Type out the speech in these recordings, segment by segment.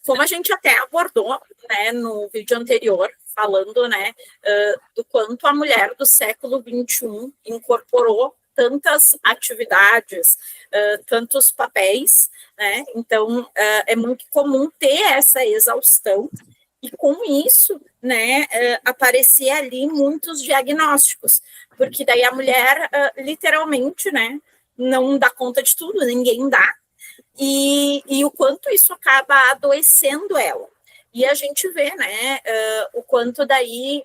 Como a gente até abordou, né, no vídeo anterior, falando, né, do quanto a mulher do século XXI incorporou tantas atividades, tantos papéis, né? Então é muito comum ter essa exaustão e com isso, né, aparecia ali muitos diagnósticos, porque daí a mulher literalmente, né, não dá conta de tudo, ninguém dá, e o quanto isso acaba adoecendo ela. E a gente vê, né, o quanto daí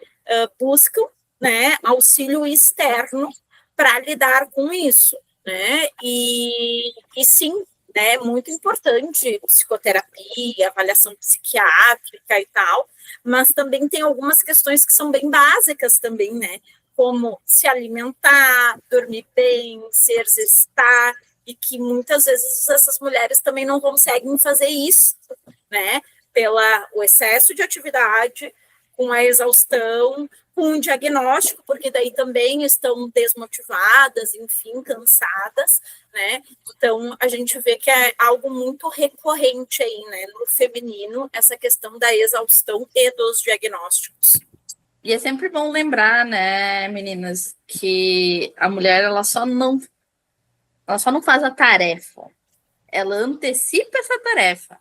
buscam, né, auxílio externo para lidar com isso, né? E sim, né, muito importante psicoterapia, avaliação psiquiátrica e tal, mas também tem algumas questões que são bem básicas também, né? Como se alimentar, dormir bem, se exercitar, e que muitas vezes essas mulheres também não conseguem fazer isso, né? Pela o excesso de atividade, com a exaustão, com o diagnóstico, porque daí também estão desmotivadas, enfim, cansadas, né? Então a gente vê que é algo muito recorrente aí, né, no feminino, essa questão da exaustão e dos diagnósticos. E é sempre bom lembrar, né, meninas, que a mulher ela só não faz a tarefa, ela antecipa essa tarefa.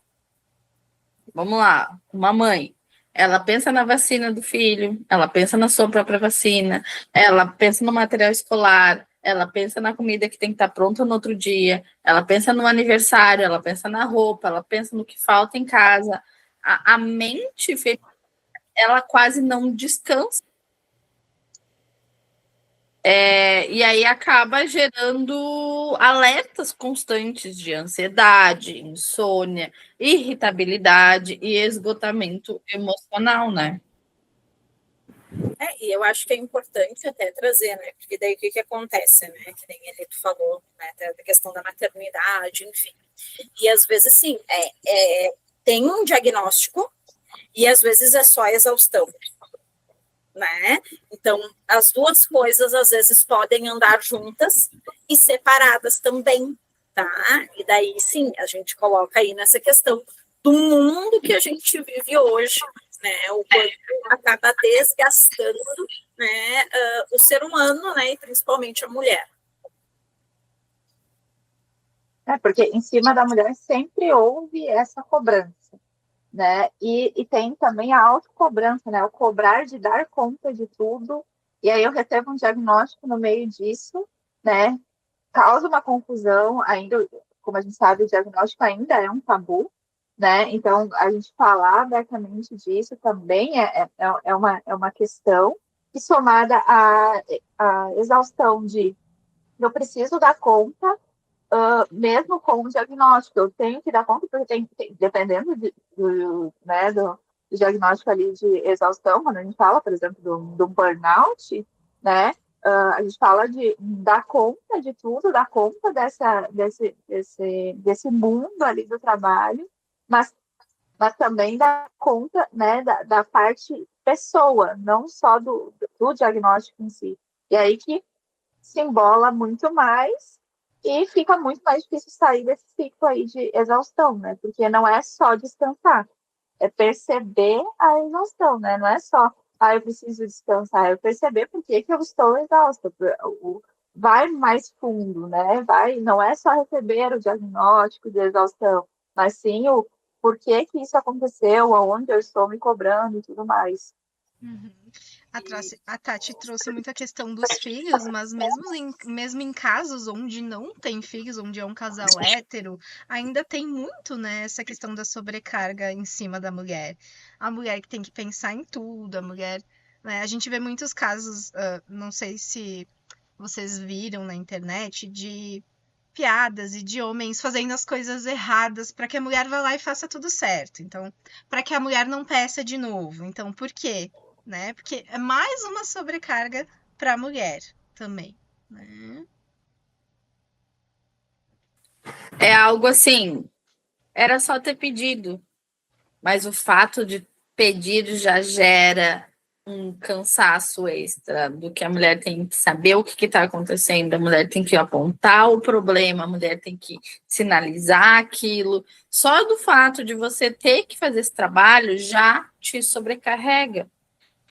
Vamos lá, uma mãe, ela pensa na vacina do filho, ela pensa na sua própria vacina, ela pensa no material escolar, ela pensa na comida que tem que estar pronta no outro dia, ela pensa no aniversário, ela pensa na roupa, ela pensa no que falta em casa. A mente, ela quase não descansa. E aí acaba gerando alertas constantes de ansiedade, insônia, irritabilidade e esgotamento emocional, né? E eu acho que é importante até trazer, né? Porque daí o que acontece, né? Que nem ele falou, né? Da questão da maternidade, enfim. E às vezes, sim, tem um diagnóstico e às vezes é só exaustão, né? Então, as duas coisas às vezes podem andar juntas e separadas também, tá? E daí, sim, a gente coloca aí nessa questão do mundo que a gente vive hoje, né? O quanto acaba desgastando, né, o ser humano, né, e principalmente a mulher. Porque em cima da mulher sempre houve essa cobrança, né? E tem também a autocobrança, né? O cobrar de dar conta de tudo, e aí eu recebo um diagnóstico no meio disso, né? Causa uma confusão, ainda, como a gente sabe, o diagnóstico ainda é um tabu, né? Então, a gente falar abertamente disso também é uma questão, e somada à exaustão de eu preciso dar conta, mesmo com o diagnóstico, eu tenho que dar conta, porque dependendo do diagnóstico ali de exaustão, quando a gente fala, por exemplo, do burnout, né? A gente fala de dar conta de tudo, dar conta desse mundo ali do trabalho, mas também dar conta, né, da parte pessoa, não só do diagnóstico em si. E aí que se embola muito mais e fica muito mais difícil sair desse ciclo aí de exaustão, né? Porque não é só descansar, é perceber a exaustão, né? Não é só, eu preciso descansar, é perceber por que eu estou exausta. Vai mais fundo, né? Não é só receber o diagnóstico de exaustão, mas sim o por que isso aconteceu, aonde eu estou me cobrando e tudo mais. Uhum. A Tati trouxe muita questão dos filhos, mas mesmo em casos onde não tem filhos, onde é um casal hétero, ainda tem muito, né, essa questão da sobrecarga em cima da mulher. A mulher que tem que pensar em tudo, a mulher, né, a gente vê muitos casos, não sei se vocês viram na internet, de piadas e de homens fazendo as coisas erradas para que a mulher vá lá e faça tudo certo. Então, para que a mulher não peça de novo. Então, por quê? Né? Porque é mais uma sobrecarga para a mulher também, né? É algo assim, era só ter pedido, mas o fato de pedir já gera um cansaço extra, do que a mulher tem que saber o que está acontecendo, a mulher tem que apontar o problema, a mulher tem que sinalizar aquilo. Só do fato de você ter que fazer esse trabalho já te sobrecarrega.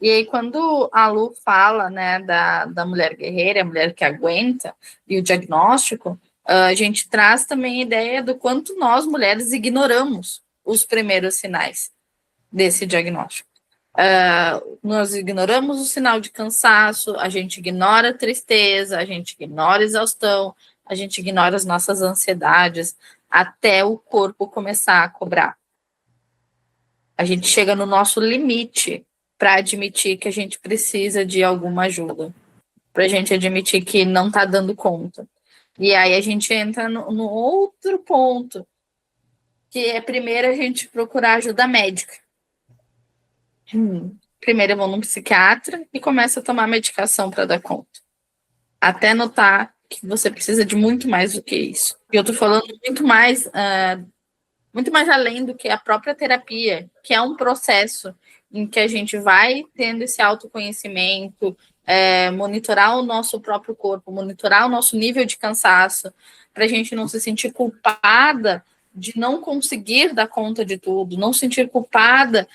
E aí, quando a Lu fala, né, da mulher guerreira, a mulher que aguenta, e o diagnóstico, a gente traz também a ideia do quanto nós, mulheres, ignoramos os primeiros sinais desse diagnóstico. Nós ignoramos o sinal de cansaço, a gente ignora a tristeza, a gente ignora a exaustão, a gente ignora as nossas ansiedades, até o corpo começar a cobrar. A gente chega no nosso limite para admitir que a gente precisa de alguma ajuda, para a gente admitir que não está dando conta. E aí a gente entra no outro ponto, que é primeiro a gente procurar ajuda médica. Primeiro eu vou num psiquiatra e começo a tomar medicação para dar conta. Até notar que você precisa de muito mais do que isso. E eu estou falando muito mais além do que a própria terapia, que é um processo em que a gente vai tendo esse autoconhecimento, monitorar o nosso próprio corpo, monitorar o nosso nível de cansaço, para a gente não se sentir culpada de não conseguir dar conta de tudo, não sentir culpada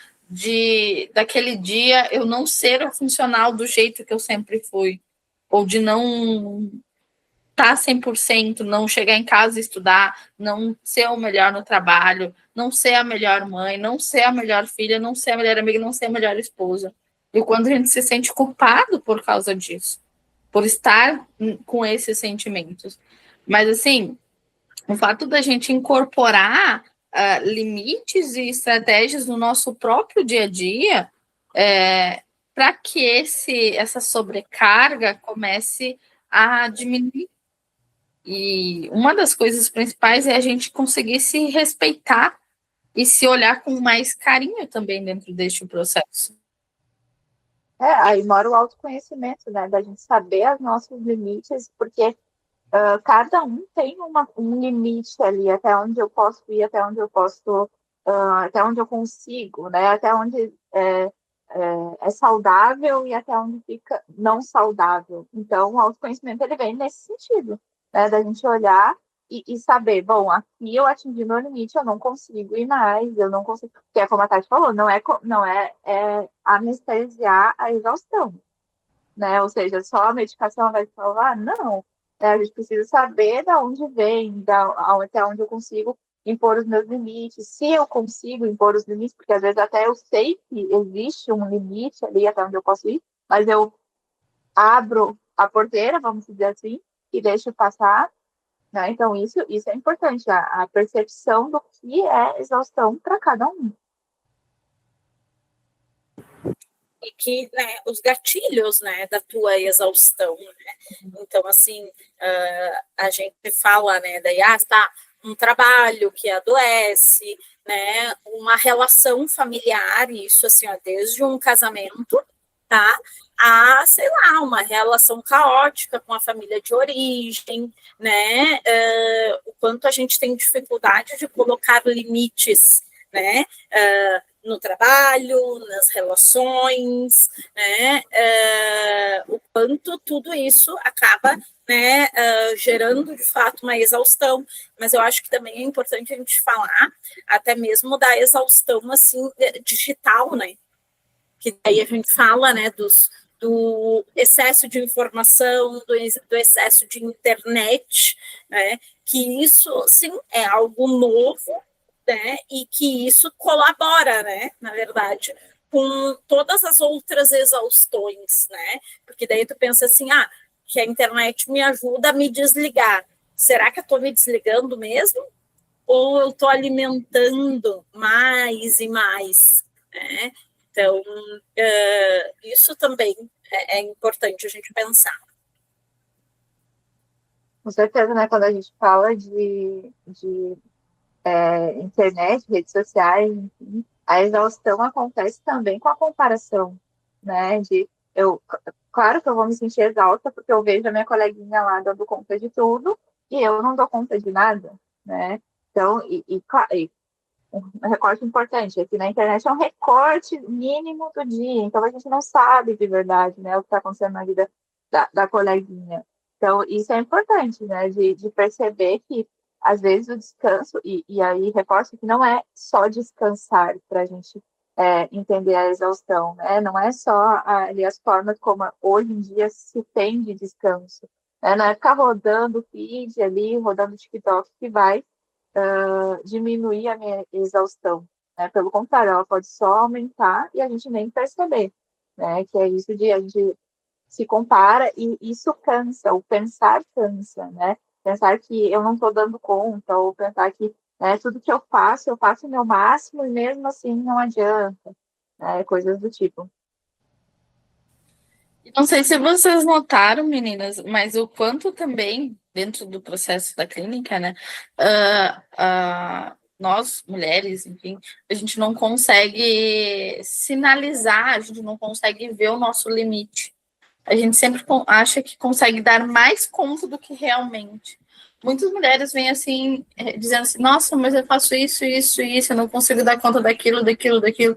daquele dia eu não ser funcional do jeito que eu sempre fui, ou de não estar 100%, não chegar em casa e estudar, não ser o melhor no trabalho, não ser a melhor mãe, não ser a melhor filha, não ser a melhor amiga, não ser a melhor esposa. E quando a gente se sente culpado por causa disso, por estar com esses sentimentos. Mas, assim, o fato da gente incorporar limites e estratégias no nosso próprio dia a dia, para que essa sobrecarga comece a diminuir. E uma das coisas principais é a gente conseguir se respeitar e se olhar com mais carinho também dentro deste processo. Aí mora o autoconhecimento, né? Da gente saber os nossos limites, porque cada um tem um limite ali, até onde eu posso ir, até onde eu posso, até onde eu consigo, né? Até onde é saudável e até onde fica não saudável. Então, o autoconhecimento ele vem nesse sentido, né? Da gente olhar e saber, bom, aqui eu atingi meu limite, eu não consigo ir mais, eu não consigo, porque é como a Tati falou, não é anestesiar a exaustão, né? Ou seja, só a medicação vai salvar? Não. A gente precisa saber de onde vem, até onde eu consigo impor os meus limites, se eu consigo impor os limites, porque às vezes até eu sei que existe um limite ali até onde eu posso ir, mas eu abro a porteira, vamos dizer assim, e deixo passar, né? Então isso é importante, a percepção do que é exaustão para cada um. E que, né, os gatilhos, né, da tua exaustão, né? Então, assim, a gente fala, né, daí, tá, um trabalho que adoece, né, uma relação familiar, isso, assim, ó, desde um casamento, tá, a, sei lá, uma relação caótica com a família de origem, né, o quanto a gente tem dificuldade de colocar limites, né, no trabalho, nas relações, né, o quanto tudo isso acaba, né, gerando de fato uma exaustão, mas eu acho que também é importante a gente falar até mesmo da exaustão assim digital, né, que daí a gente fala, né, do excesso de informação, do excesso de internet, né, que isso, sim, é algo novo, né, e que isso colabora, né, na verdade, com todas as outras exaustões, né, porque daí tu pensa assim, que a internet me ajuda a me desligar. Será que eu estou me desligando mesmo? Ou eu estou alimentando mais e mais, né? Então, isso também é importante a gente pensar. Com certeza, né? Quando a gente fala de internet, redes sociais, enfim, a exaustão acontece também com a comparação, né? Claro que eu vou me sentir exausta porque eu vejo a minha coleguinha lá dando conta de tudo e eu não dou conta de nada, né? Então, um recorte importante. Aqui na internet é um recorte mínimo do dia, então a gente não sabe de verdade, né, o que está acontecendo na vida da coleguinha. Então, isso é importante, né, de perceber que, às vezes, o descanso, e aí reforço que não é só descansar para a gente entender a exaustão, né, não é só ali as formas como hoje em dia se tem de descanso, né, não é ficar rodando o feed ali, rodando o TikTok que vai diminuir a minha exaustão, né? Pelo contrário, ela pode só aumentar e a gente nem perceber, né? Que é isso de a gente se compara e isso cansa, o pensar cansa, né? Pensar que eu não estou dando conta, ou pensar que tudo que eu faço o meu máximo e mesmo assim não adianta, né? Coisas do tipo. Não sei se vocês notaram, meninas, mas o quanto também, dentro do processo da clínica, né, nós, mulheres, enfim, a gente não consegue sinalizar, a gente não consegue ver o nosso limite. A gente sempre acha que consegue dar mais conta do que realmente. Muitas mulheres vêm assim, dizendo assim, nossa, mas eu faço isso, isso, isso, eu não consigo dar conta daquilo, daquilo, daquilo.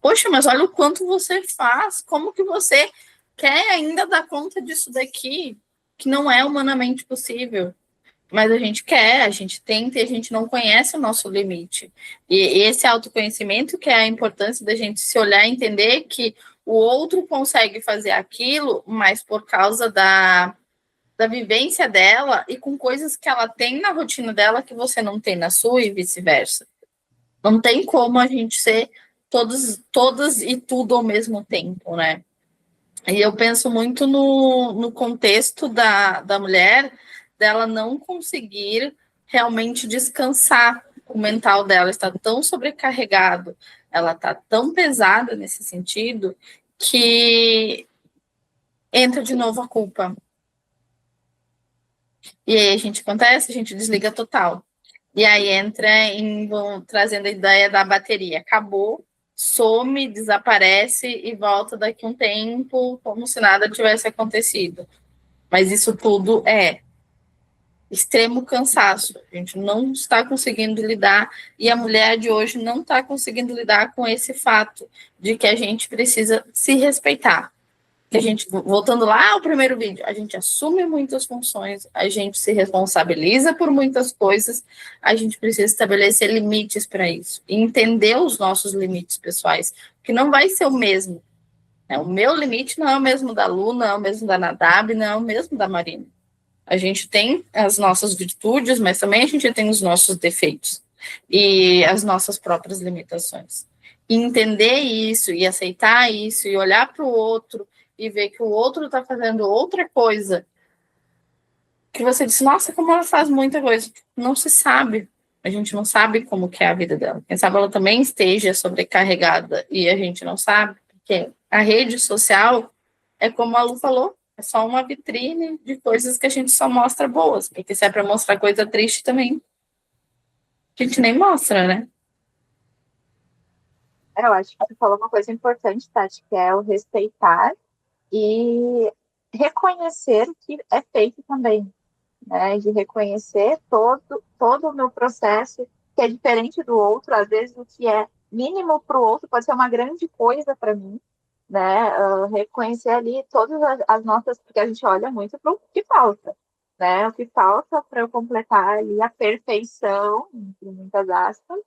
Poxa, mas olha o quanto você faz, como que você quer ainda dar conta disso daqui, que não é humanamente possível. Mas a gente quer, a gente tenta e a gente não conhece o nosso limite. E esse autoconhecimento que é a importância da gente se olhar e entender que o outro consegue fazer aquilo, mas por causa da vivência dela e com coisas que ela tem na rotina dela que você não tem na sua e vice-versa. Não tem como a gente ser todas e tudo ao mesmo tempo, né? E eu penso muito no contexto da mulher, dela não conseguir realmente descansar. O mental dela está tão sobrecarregado, ela está tão pesada nesse sentido, que entra de novo a culpa. E aí acontece, a gente desliga total. E aí entra trazendo a ideia da bateria. Acabou, some, desaparece e volta daqui a um tempo, como se nada tivesse acontecido. Mas isso tudo é extremo cansaço. A gente não está conseguindo lidar, e a mulher de hoje não está conseguindo lidar com esse fato de que a gente precisa se respeitar. Que a gente, voltando lá ao primeiro vídeo, a gente assume muitas funções, a gente se responsabiliza por muitas coisas, a gente precisa estabelecer limites para isso, e entender os nossos limites pessoais, que não vai ser o mesmo. Né? O meu limite não é o mesmo da Lu, não é o mesmo da Nadab, não é o mesmo da Marina. A gente tem as nossas virtudes, mas também a gente tem os nossos defeitos e as nossas próprias limitações. E entender isso, e aceitar isso, e olhar para o outro, e ver que o outro está fazendo outra coisa, que você disse, nossa, como ela faz muita coisa. Não se sabe. A gente não sabe como que é a vida dela. Quem sabe ela também esteja sobrecarregada e a gente não sabe, porque a rede social é como a Lu falou, é só uma vitrine de coisas que a gente só mostra boas, porque se é para mostrar coisa triste também, a gente nem mostra, né? Eu acho que você falou uma coisa importante, Tati, que é o respeitar e reconhecer que é feito também, né? De reconhecer todo o meu processo, que é diferente do outro, às vezes o que é mínimo para o outro pode ser uma grande coisa para mim, né? Reconhecer ali todas as nossas, porque a gente olha muito para o que falta, né? O que falta para eu completar ali a perfeição, entre muitas aspas,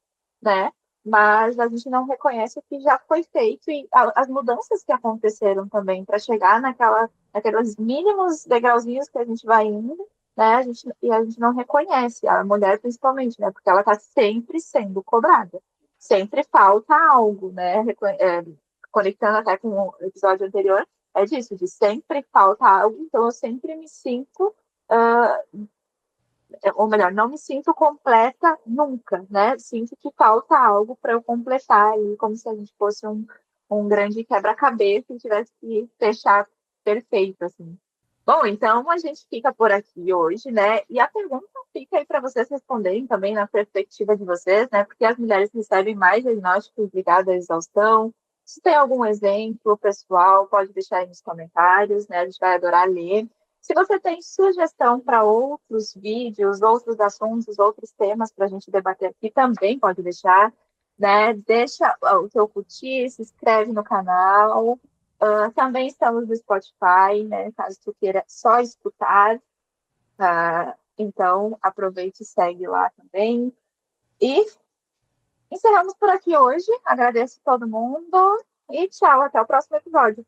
né? Mas a gente não reconhece o que já foi feito e as mudanças que aconteceram também para chegar naqueles mínimos degrauzinhos que a gente vai indo, né? E a gente não reconhece, a mulher principalmente, né? Porque ela está sempre sendo cobrada, sempre falta algo, né? Conectando até com o episódio anterior, é disso, de sempre falta algo, então eu sempre me sinto, ou melhor, não me sinto completa nunca, né? Sinto que falta algo para eu completar, ali, como se a gente fosse um grande quebra-cabeça e tivesse que fechar perfeito, assim. Bom, então a gente fica por aqui hoje, né? E a pergunta fica aí para vocês responderem também na perspectiva de vocês, né? Porque as mulheres recebem mais diagnósticos ligados à exaustão. Se tem algum exemplo pessoal, pode deixar aí nos comentários, né? A gente vai adorar ler. Se você tem sugestão para outros vídeos, outros assuntos, outros temas para a gente debater aqui, também pode deixar. né? Deixa o seu curtir, se inscreve no canal. Também estamos no Spotify, né? Caso tu queira só escutar. Então, aproveite e segue lá também. E encerramos por aqui hoje. Agradeço a todo mundo e tchau, até o próximo episódio.